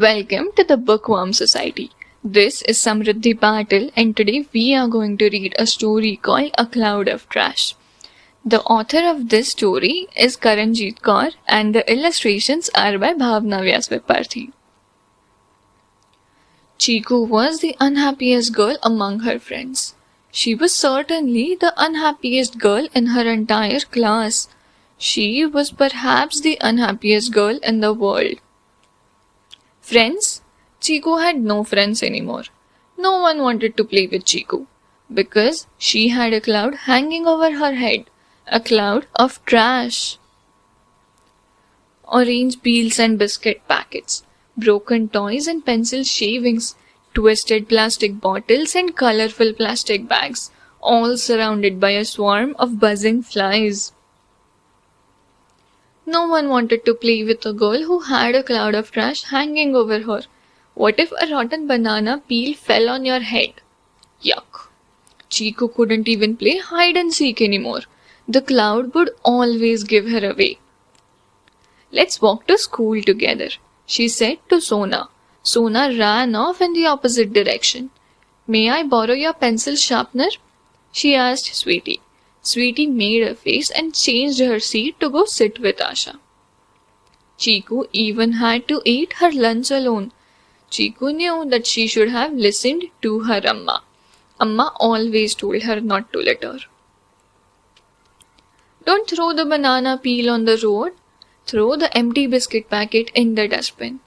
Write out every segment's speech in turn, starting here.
Welcome to the Bookworm Society. This is Samriddhi Patil, and today we are going to read a story called A Cloud of Trash. The author of this story is Karanjeet Kaur, and the illustrations are by Bhavna Vyasviparthi. Chiku was the unhappiest girl among her friends. She was certainly the unhappiest girl in her entire class. She was perhaps the unhappiest girl in the world. Friends? Chiku had no friends anymore. No one wanted to play with Chiku because she had a cloud hanging over her head, a cloud of trash. Orange peels and biscuit packets, broken toys and pencil shavings, twisted plastic bottles and colorful plastic bags, all surrounded by a swarm of buzzing flies. No one wanted to play with a girl who had a cloud of trash hanging over her. What if a rotten banana peel fell on your head? Yuck. Chiku couldn't even play hide and seek anymore. The cloud would always give her away. Let's walk to school together, she said to Sona. Sona ran off in the opposite direction. May I borrow your pencil sharpener? She asked Sweetie. Sweetie made a face and changed her seat to go sit with Asha. Chiku even had to eat her lunch alone. Chiku knew that she should have listened to her Amma. Amma always told her not to litter. Don't throw the banana peel on the road. Throw the empty biscuit packet in the dustbin.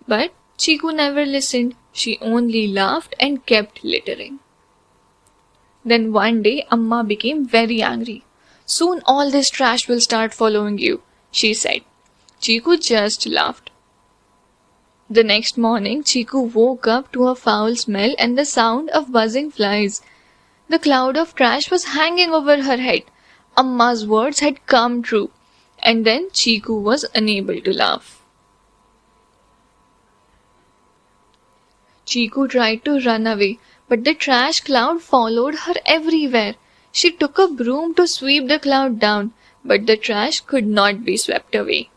But Chiku never listened. She only laughed and kept littering. Then one day Amma became very angry. Soon all this trash will start following you, she said. Chiku just laughed. The next morning Chiku woke up to a foul smell and the sound of buzzing flies. The cloud of trash was hanging over her head. Amma's words had come true. And then Chiku was unable to laugh. Chiku tried to run away, but the trash cloud followed her everywhere. She took a broom to sweep the cloud down, but the trash could not be swept away.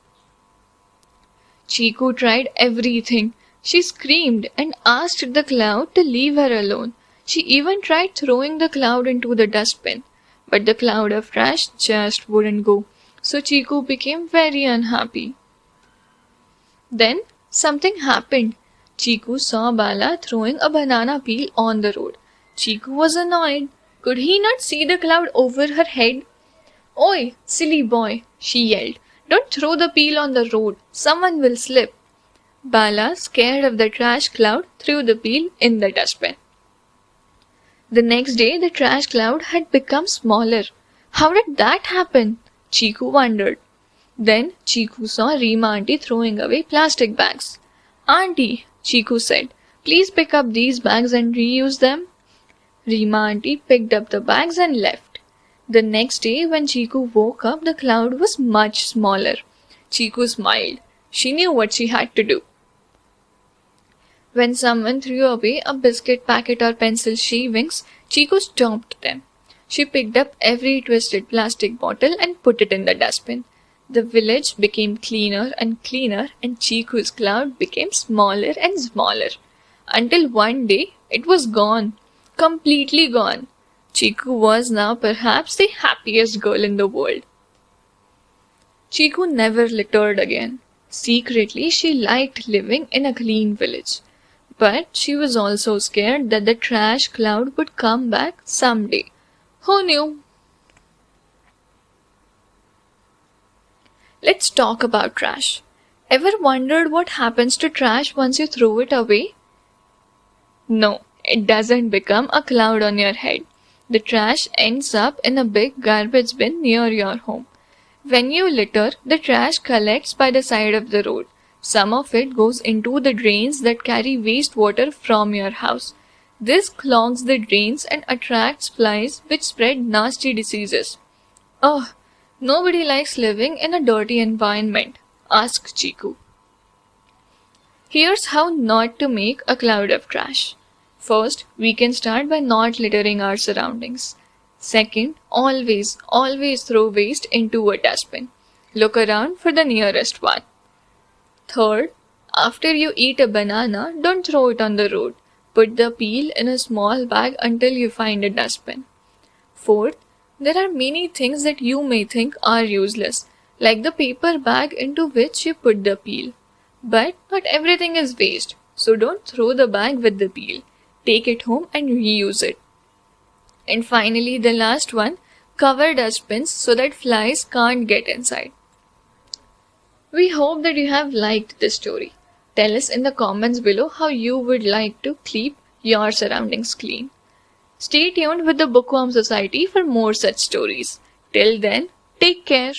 Chiku tried everything. She screamed and asked the cloud to leave her alone. She even tried throwing the cloud into the dustbin, but the cloud of trash just wouldn't go. So Chiku became very unhappy. Then something happened. Chiku saw Bala throwing a banana peel on the road. Chiku was annoyed. Could he not see the cloud over her head? Oi, silly boy, she yelled. Don't throw the peel on the road. Someone will slip. Bala, scared of the trash cloud, threw the peel in the dustbin. The next day, the trash cloud had become smaller. How did that happen? Chiku wondered. Then Chiku saw Rima auntie throwing away plastic bags. Auntie, Chiku said, please pick up these bags and reuse them. Rima auntie picked up the bags and left. The next day when Chiku woke up, the cloud was much smaller. Chiku smiled. She knew what she had to do. When someone threw away a biscuit packet or pencil shavings, Chiku stopped them. She picked up every twisted plastic bottle and put it in the dustbin. The village became cleaner and cleaner, and Chiku's cloud became smaller and smaller. Until one day, it was gone. Completely gone. Chiku was now perhaps the happiest girl in the world. Chiku never littered again. Secretly, she liked living in a clean village. But she was also scared that the trash cloud would come back someday. Who knew? Let's talk about trash. Ever wondered what happens to trash once you throw it away? No, it doesn't become a cloud on your head. The trash ends up in a big garbage bin near your home. When you litter, the trash collects by the side of the road. Some of it goes into the drains that carry wastewater from your house. This clogs the drains and attracts flies which spread nasty diseases. Oh, nobody likes living in a dirty environment, asked Chiku. Here's how not to make a cloud of trash. First, we can start by not littering our surroundings. Second, always throw waste into a dustbin. Look around for the nearest one. Third, After you eat a banana, don't throw it on the road. Put the peel in a small bag until you find a dustbin. Fourth, there are many things that you may think are useless, like the paper bag into which you put the peel. But not everything is waste, so don't throw the bag with the peel. Take it home and reuse it. And finally, the last one, cover dustbins so that flies can't get inside. We hope that you have liked this story. Tell us in the comments below how you would like to keep your surroundings clean. Stay tuned with the Bookworm Society for more such stories. Till then, take care.